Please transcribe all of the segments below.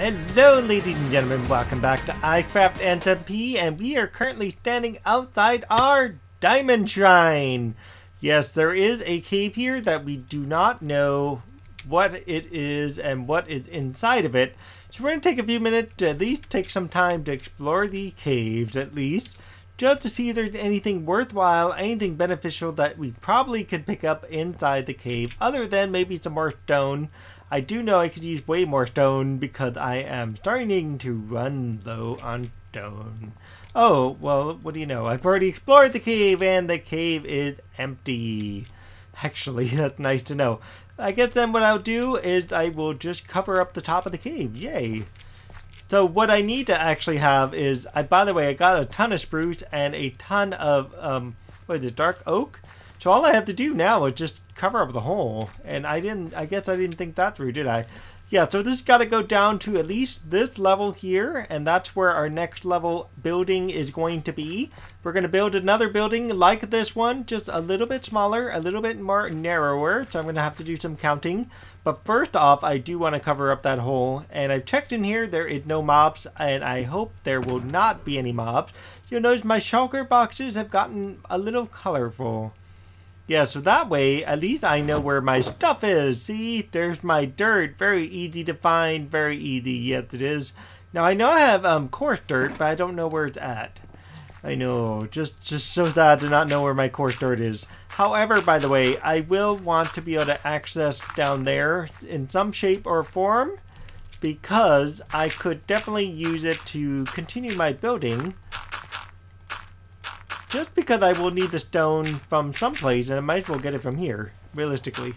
Hello ladies and gentlemen, welcome back to iCraft SMP, and we are currently standing outside our Diamond Shrine. Yes, there is a cave here that we do not know what it is and what is inside of it. So we're going to take a few minutes to at least take some time to explore the caves at least. Just to see if there's anything worthwhile, anything beneficial that we probably could pick up inside the cave, other than maybe some more stone. I do know I could use way more stone because I am starting to run low on stone. Oh, well, what do you know? I've already explored the cave and the cave is empty. Actually, that's nice to know. I guess then what I'll do is I will just cover up the top of the cave. Yay. So what I need to actually have is, by the way, I got a ton of spruce and a ton of, what is it, dark oak? So all I have to do now is just cover up the hole. And I guess I didn't think that through, did I? Yeah, so this has got to go down to at least this level here, and that's where our next level building is going to be. We're going to build another building like this one, just a little bit smaller, a little bit more narrower, so I'm going to have to do some counting. But first off, I do want to cover up that hole, and I've checked in here, there is no mobs, and I hope there will not be any mobs. You'll notice my shulker boxes have gotten a little colorful. Yeah, so that way, at least I know where my stuff is. See, there's my dirt. Very easy to find. Very easy. Yes, it is. Now, I know I have coarse dirt, but I don't know where it's at. I know. Just so sad to not know where my coarse dirt is. However, by the way, I will want to be able to access down there in some shape or form, because I could definitely use it to continue my building. Just because I will need the stone from someplace, and I might as well get it from here, realistically.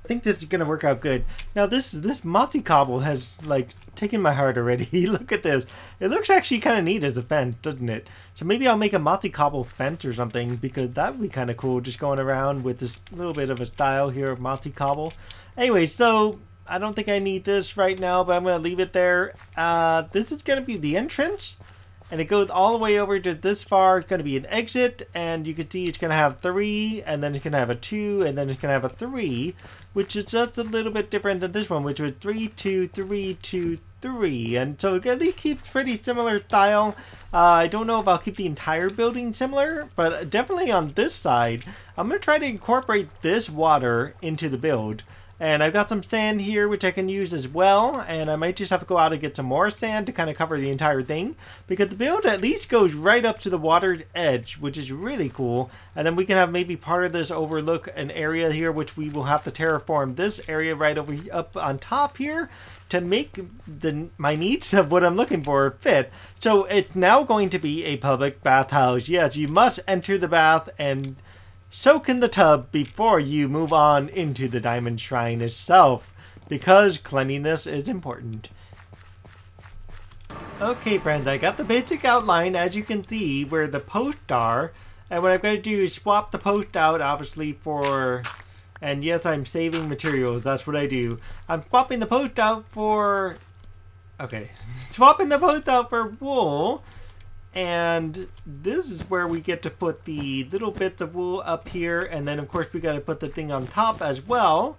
I think this is going to work out good. Now this multi-cobble has, like, taken my heart already. Look at this. It looks actually kind of neat as a fence, doesn't it? So maybe I'll make a multi-cobble fence or something, because that would be kind of cool, just going around with this little bit of a style here of multi-cobble. Anyway, so I don't think I need this right now, but I'm going to leave it there. This is going to be the entrance, and it goes all the way over to this far. It's going to be an exit, and you can see it's going to have 3, and then it's going to have a 2, and then it's going to have a 3, which is just a little bit different than this one, which was 3, 2, 3, 2, 3. And so it at least keeps pretty similar style. I don't know if I'll keep the entire building similar, but definitely on this side, I'm going to try to incorporate this water into the build. And I've got some sand here, which I can use as well. And I might just have to go out and get some more sand to kind of cover the entire thing, because the build at least goes right up to the water's edge, which is really cool. And then we can have maybe part of this overlook an area here, which we will have to terraform this area right over up on top here to make my needs of what I'm looking for fit. So it's now going to be a public bathhouse. Yes, you must enter the bath and soak in the tub before you move on into the Diamond Shrine itself, because cleanliness is important. Okay friends, I got the basic outline, as you can see, where the posts are, and what I'm going to do is swap the post out, obviously, for, and yes, I'm saving materials, that's what I do. I'm swapping the post out for, okay, swapping the post out for wool. And this is where we get to put the little bits of wool up here, and then of course we got to put the thing on top as well.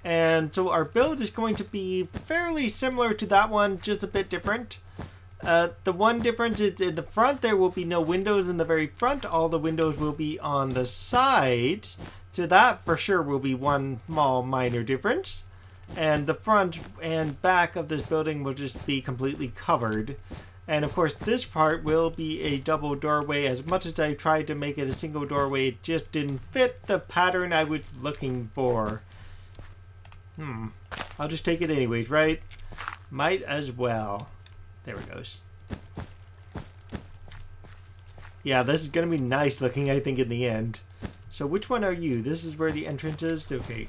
And so our build is going to be fairly similar to that one, just a bit different. The one difference is in the front there will be no windows in the very front. All the windows will be on the sides. So that for sure will be one small minor difference. And the front and back of this building will just be completely covered. And of course this part will be a double doorway. As much as I tried to make it a single doorway, it just didn't fit the pattern I was looking for. I'll just take it anyways, right? Might as well. There it goes. Yeah, this is going to be nice looking, I think, in the end. So which one are you? This is where the entrance is? Okay.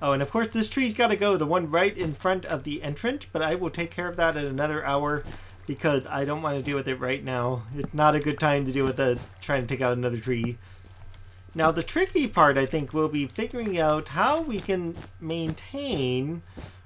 Oh, and of course this tree's got to go, the one right in front of the entrance, but I will take care of that in another hour, because I don't want to deal with it right now. It's not a good time to deal with trying to take out another tree. Now the tricky part, I think, will be figuring out how we can maintain,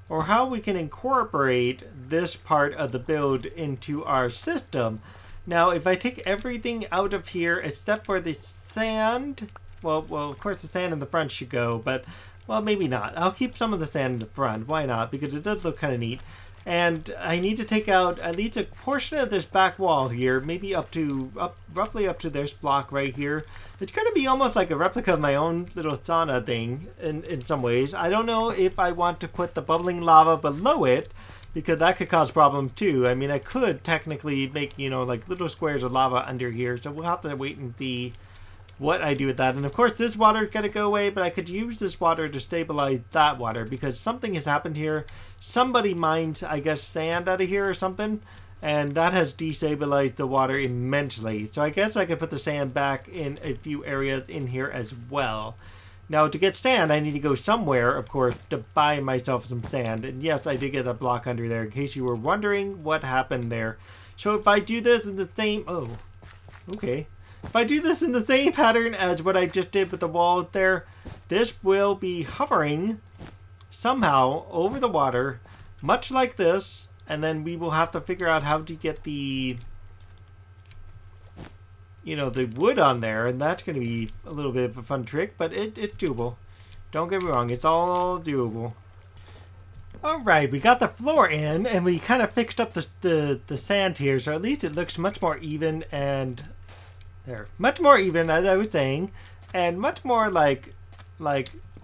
or how we can incorporate this part of the build into our system. Now if I take everything out of here except for the sand, well, of course the sand in the front should go, but Well, maybe not. I'll keep some of the sand in the front. Why not? Because it does look kind of neat. And I need to take out at least a portion of this back wall here, maybe roughly up to this block right here. It's going to be almost like a replica of my own little sauna thing in some ways. I don't know if I want to put the bubbling lava below it, because that could cause problems too. I mean, I could technically make, you know, like little squares of lava under here, so we'll have to wait and see what I do with that. And of course this water gotta go away, but I could use this water to stabilize that water because something has happened here. Somebody mined, I guess, sand out of here or something, and that has destabilized the water immensely. So I guess I could put the sand back in a few areas in here as well. Now to get sand I need to go somewhere, of course, to buy myself some sand. And yes, I did get a block under there in case you were wondering what happened there. So if I do this in the same... oh, okay. If I do this in the same pattern as what I just did with the wall there, this will be hovering somehow over the water, much like this, and then we will have to figure out how to get the, you know, the wood on there, and that's going to be a little bit of a fun trick, but it's doable. Don't get me wrong, it's all doable. Alright, we got the floor in, and we kind of fixed up the sand here, so at least it looks much more even and... there. Much more even, as I was saying, and much more like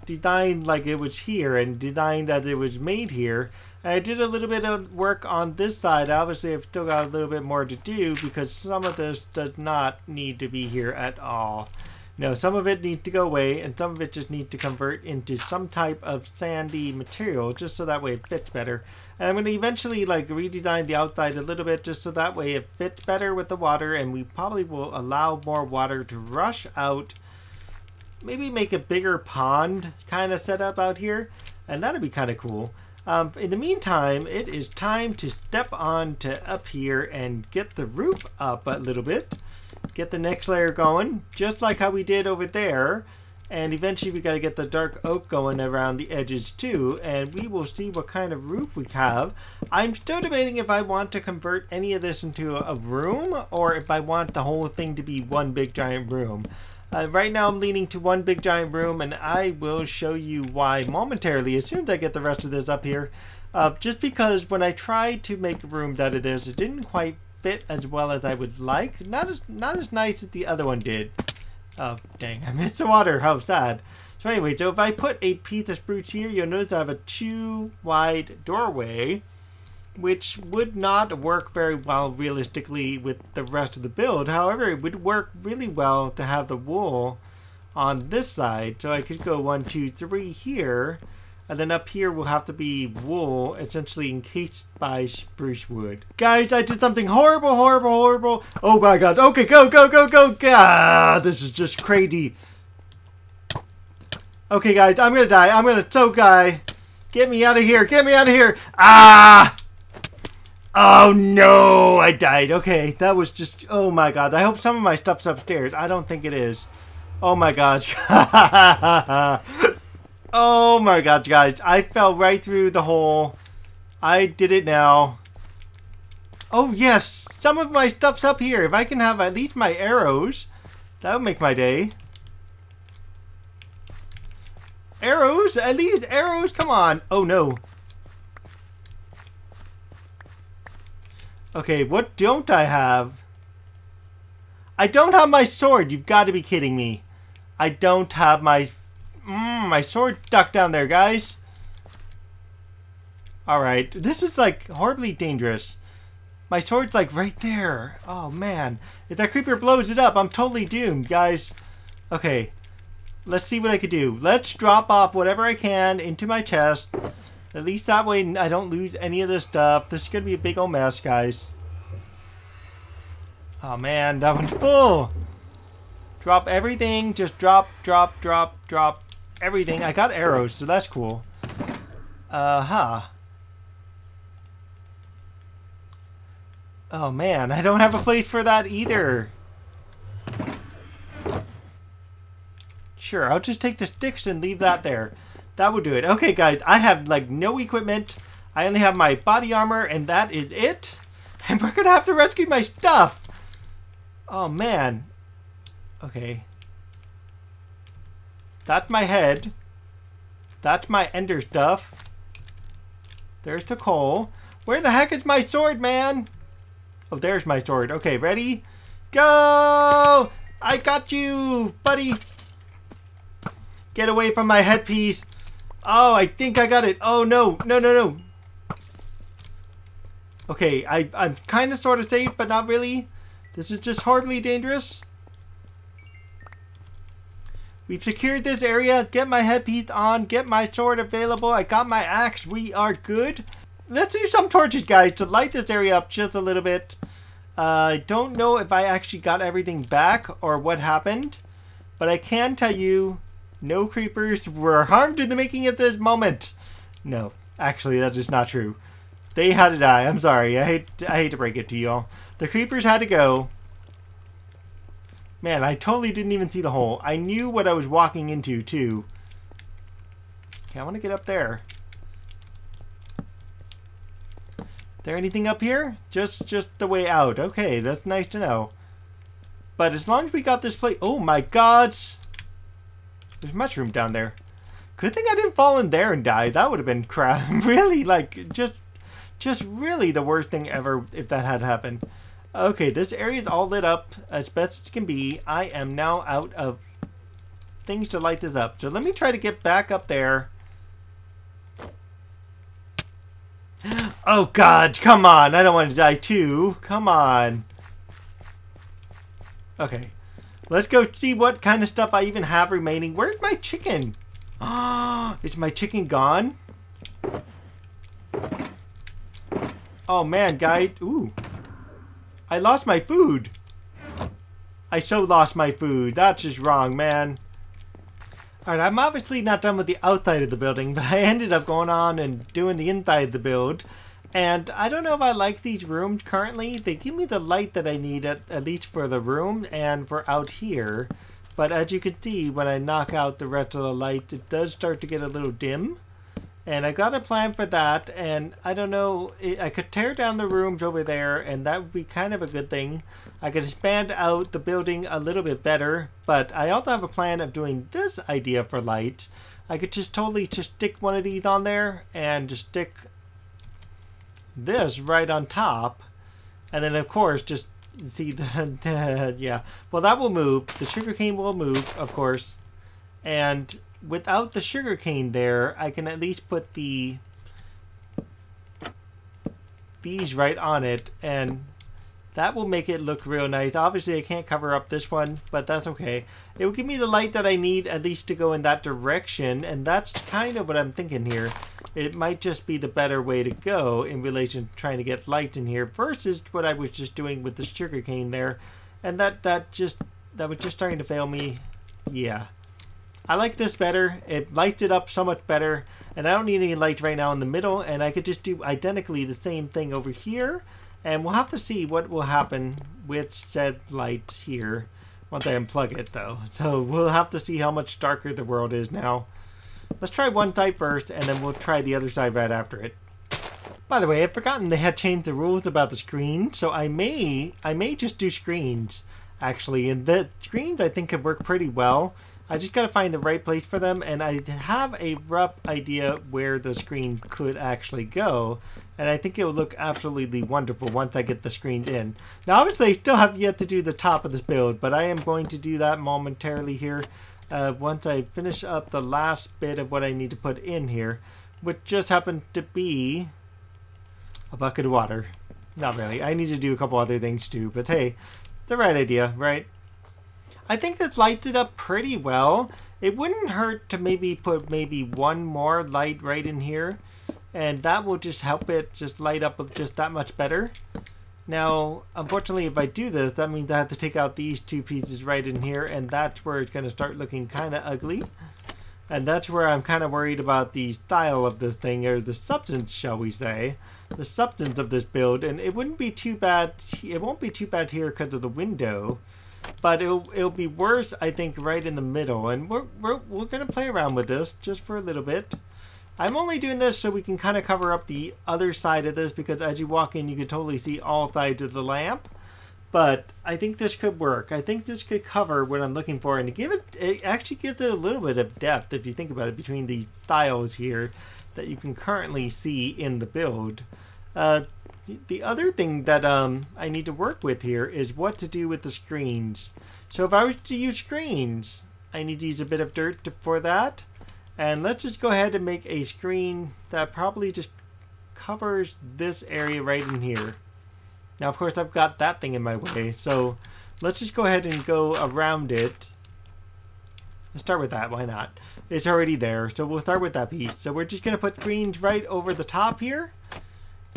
designed like it was here and designed as it was made here. And I did a little bit of work on this side. Obviously, I've still got a little bit more to do because some of this does not need to be here at all. No, some of it needs to go away, and some of it just needs to convert into some type of sandy material, just so that way it fits better. And I'm going to eventually like redesign the outside a little bit, just so that way it fits better with the water, and we probably will allow more water to rush out. Maybe make a bigger pond kind of setup out here, and that'd be kind of cool. In the meantime, it is time to step on to up here and get the roof up a little bit. Get the next layer going, just like how we did over there. And eventually we got to get the dark oak going around the edges too. And we will see what kind of roof we have. I'm still debating if I want to convert any of this into a room, or if I want the whole thing to be one big giant room. Right now I'm leaning to one big giant room, and I will show you why momentarily as soon as I get the rest of this up here. Just because when I tried to make a room out of this, it didn't quite fit as well as I would like. Not as nice as the other one did. Oh, dang, I missed the water. How sad. So anyway, so if I put a piece of spruce here, you'll notice I have a 2-wide doorway, which would not work very well realistically with the rest of the build. However, it would work really well to have the wool on this side. So I could go 1, 2, 3 here. And then up here will have to be wool, essentially encased by spruce wood. Guys, I did something horrible, horrible, horrible. Oh my god. Okay, go, go, go, go. God, this is just crazy. Okay, guys, I'm gonna die. I'm gonna choke die. Get me out of here. Get me out of here. Ah! Oh no, I died. Okay, that was just... oh my god. I hope some of my stuff's upstairs. I don't think it is. Oh my gosh. Oh my god, guys. I fell right through the hole. I did it now. Oh yes, some of my stuff's up here. If I can have at least my arrows, that would make my day. Arrows? At least arrows? Come on. Oh no. Okay, what don't I have? I don't have my sword. You've got to be kidding me. I don't have my... my sword stuck down there, guys. Alright, this is like horribly dangerous. My sword's like right there. Oh man. If that creeper blows it up, I'm totally doomed, guys. Okay. Let's see what I could do. Let's drop off whatever I can into my chest. At least that way I don't lose any of this stuff. This is going to be a big old mess, guys. Oh man, that one's full. Drop everything. Just drop, drop, drop, drop everything. I got arrows, so that's cool. Oh man, I don't have a place for that either. Sure, I'll just take the sticks and leave that there. That will do it. Okay, guys, I have like no equipment. I only have my body armor, and that is it. And we're gonna have to rescue my stuff. Oh man. Okay. That's my head. That's my ender stuff. There's the coal. Where the heck is my sword, man? Oh, there's my sword. Okay, ready? Go! I got you, buddy. Get away from my headpiece. Oh, I think I got it. Oh, no. No, no, no. Okay, I'm kind of sort of safe, but not really. This is just horribly dangerous. We've secured this area. Get my headpiece on. Get my sword available. I got my axe. We are good. Let's use some torches, guys, to light this area up just a little bit. I don't know if I actually got everything back or what happened. But I can tell you, no creepers were harmed in the making of this moment. No, actually, that is not true. They had to die. I'm sorry. I hate to break it to you all. The creepers had to go. Man, I totally didn't even see the hole. I knew what I was walking into, too. Okay, I want to get up there. There anything up here? Just the way out. Okay, that's nice to know. But as long as we got this place... Oh, my God! There's mushroom down there. Good thing I didn't fall in there and die. That would have been crap. Really, like, just really the worst thing ever if that had happened. Okay, this area is all lit up as best as can be. I am now out of things to light this up. So let me try to get back up there. Oh God, come on. I don't want to die too. Come on. Okay. Let's go see what kind of stuff I even have remaining. Where's my chicken? Oh, is my chicken gone? Oh man, guys. Ooh. I lost my food. I so lost my food. That's just wrong, man. Alright, I'm obviously not done with the outside of the building, but I ended up going on and doing the inside of the build. And I don't know if I like these rooms currently. They give me the light that I need, at least for the room and for out here. But as you can see, when I knock out the rest of the light, it does start to get a little dim. And I got a plan for that, and I don't know, I could tear down the rooms over there, and that would be kind of a good thing. I could expand out the building a little bit better, but I also have a plan of doing this idea for light. I could just totally just stick one of these on there, and just stick this right on top, and then of course just see the yeah. Well, that will move. The sugarcane will move, of course, and without the sugarcane there, I can at least put these right on it, and that will make it look real nice. Obviously, I can't cover up this one, but that's okay. It will give me the light that I need, at least to go in that direction, and that's kind of what I'm thinking here. It might just be the better way to go in relation to trying to get light in here versus what I was just doing with the sugarcane there, and that was just starting to fail me. Yeah. I like this better. It lights it up so much better, and I don't need any light right now in the middle, and I could just do identically the same thing over here, and we'll have to see what will happen with said light here once I unplug it, though. So we'll have to see how much darker the world is now. Let's try one side first, and then we'll try the other side right after it. By the way, I've forgotten they had changed the rules about the screen, so I may just do screens, actually, and the screens I think could work pretty well. I just gotta find the right place for them, and I have a rough idea where the screen could actually go, and I think it will look absolutely wonderful once I get the screens in. Now obviously I still have yet to do the top of this build, but I am going to do that momentarily here once I finish up the last bit of what I need to put in here, which just happened to be a bucket of water. Not really. I need to do a couple other things too, but hey, the right idea, right? I think this lights it up pretty well. It wouldn't hurt to maybe put one more light right in here, and that will just help it just light up just that much better. Now, unfortunately, if I do this, that means I have to take out these two pieces right in here, and that's where it's going to start looking kind of ugly. And that's where I'm kind of worried about the style of this thing, or the substance, shall we say. The substance of this build, and it wouldn't be too bad. It won't be too bad here because of the window. But it'll be worse, I think, right in the middle. And we're gonna play around with this just for a little bit. I'm only doing this so we can kind of cover up the other side of this, because as you walk in, you can totally see all sides of the lamp. But I think this could work. I think this could cover what I'm looking for, and it actually gives it a little bit of depth if you think about it between the tiles here that you can currently see in the build. The other thing that I need to work with here is what to do with the screens. So if I was to use screens, I need to use a bit of dirt for that. And let's just go ahead and make a screen that probably just covers this area right in here. Now, of course, I've got that thing in my way, so let's just go ahead and go around it. Let's start with that. Why not? It's already there, so we'll start with that piece. So we're just going to put screens right over the top here.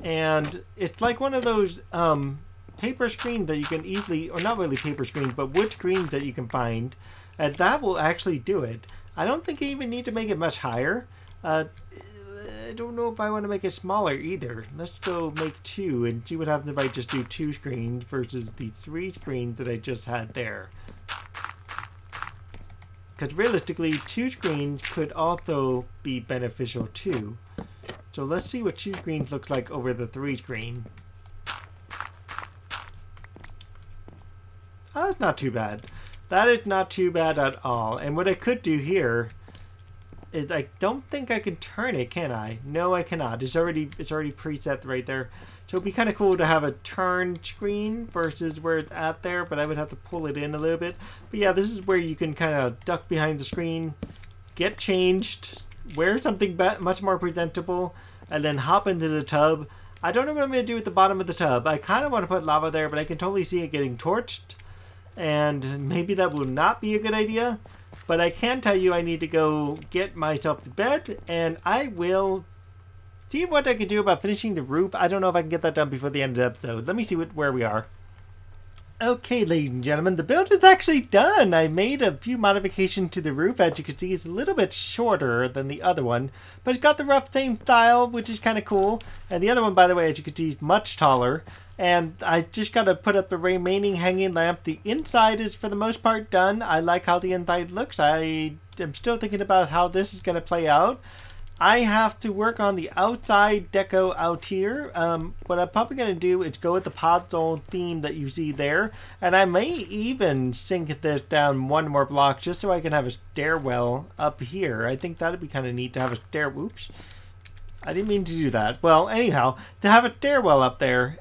And it's like one of those paper screens that you can easily, or not really paper screens, but wood screens that you can find. And that will actually do it. I don't think I even need to make it much higher. I don't know if I want to make it smaller either. Let's go make 2 and see what happens if I just do 2 screens versus the 3 screens that I just had there. Because realistically, 2 screens could also be beneficial too. So let's see what 2 screens looks like over the 3 screen. Oh, that's not too bad. That is not too bad at all. And what I could do here is I don't think I can turn it, can I? No, I cannot. It's already preset right there. So it'd be kind of cool to have a turn screen versus where it's at there, but I would have to pull it in a little bit. But yeah, this is where you can kind of duck behind the screen, get changed, wear something much more presentable, and then hop into the tub. I don't know what I'm going to do at the bottom of the tub. I kind of want to put lava there, but I can totally see it getting torched. And maybe that will not be a good idea. But I can tell you I need to go get myself to bed, and I will see what I can do about finishing the roof. I don't know if I can get that done before the end of the episode. Let me see where we are. Okay, ladies and gentlemen, the build is actually done. I made a few modifications to the roof. As you can see, it's a little bit shorter than the other one, but it's got the rough same style, which is kind of cool. And the other one, by the way, as you can see, is much taller. And I just got to put up the remaining hanging lamp. The inside is, for the most part, done. I like how the inside looks. I am still thinking about how this is going to play out. I have to work on the outside deco out here. What I'm probably going to do is go with the Podzol theme that you see there. And I may even sink this down 1 more block just so I can have a stairwell up here. I think that would be kind of neat to have a Oops. I didn't mean to do that. Well, anyhow, to have a stairwell up there,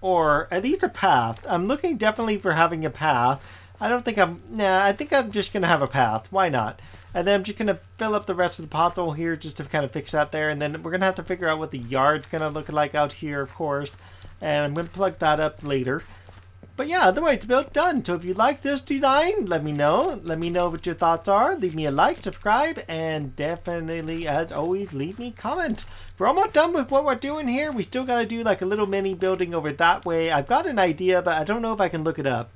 or at least a path. I'm looking definitely for having a path. I think I'm just going to have a path. Why not? And then I'm just going to fill up the rest of the pothole here just to kind of fix that there. And then we're going to have to figure out what the yard's going to look like out here, of course. And I'm going to plug that up later. But yeah, otherwise, the build done. So if you like this design, let me know. Let me know what your thoughts are. Leave me a like, subscribe, and definitely, as always, leave me comments. We're almost done with what we're doing here. We still got to do like a little mini building over that way. I've got an idea, but I don't know if I can look it up.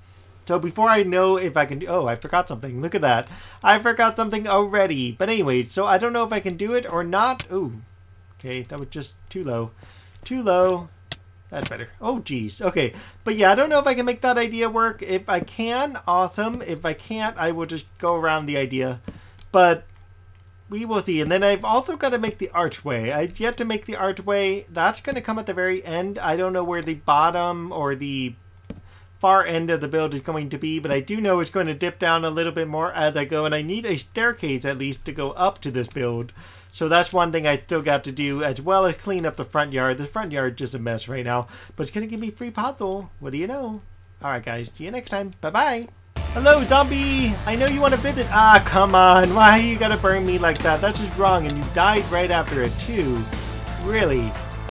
So before I know if I can do... Oh, I forgot something. Look at that. I forgot something already. But anyways, so I don't know if I can do it or not. Ooh. Okay, that was just too low. Too low. That's better. Oh, geez. Okay. But yeah, I don't know if I can make that idea work. If I can, awesome. If I can't, I will just go around the idea. But we will see. And then I've also got to make the archway. I've yet to make the archway. That's going to come at the very end. I don't know where the bottom or the far end of the build is going to be, but I do know it's going to dip down a little bit more as I go, and I need a staircase at least to go up to this build. So that's one thing I still got to do, as well as clean up the front yard. The front yard is just a mess right now, but it's going to give me free pothole. What do you know? Alright guys, see you next time. Bye-bye. Hello, zombie! I know you want to visit. Ah, come on. Why you gotta burn me like that? That's just wrong, and you died right after it, too. Really?